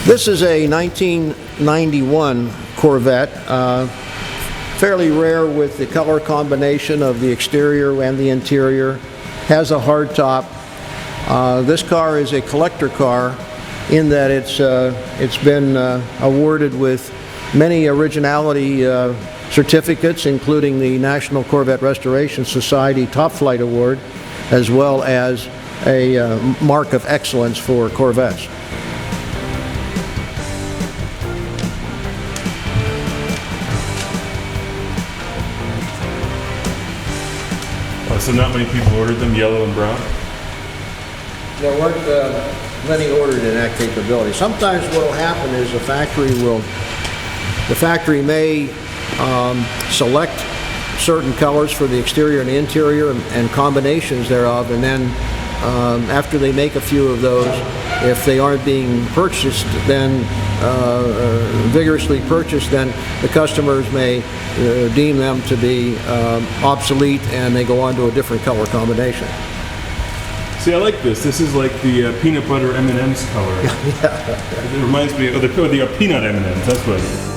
This is a 1991 Corvette, fairly rare with the color combination of the exterior and the interior. Has a hard top. This car is a collector car in that it's been awarded with many originality certificates, including the National Corvette Restoration Society Top Flight Award, as well as a mark of excellence for Corvettes. So not many people ordered them, yellow and brown? There weren't many ordered in that capability. Sometimes what will happen is the factory may select certain colors for the exterior and the interior and combinations thereof, and then after they make a few of those, if they aren't being purchased, then vigorously purchased, then the customers may deem them to be obsolete, and they go on to a different color combination. See, I like this. This is like the peanut butter M&M's color. Yeah. It reminds me of the peanut M&M's. That's what it is.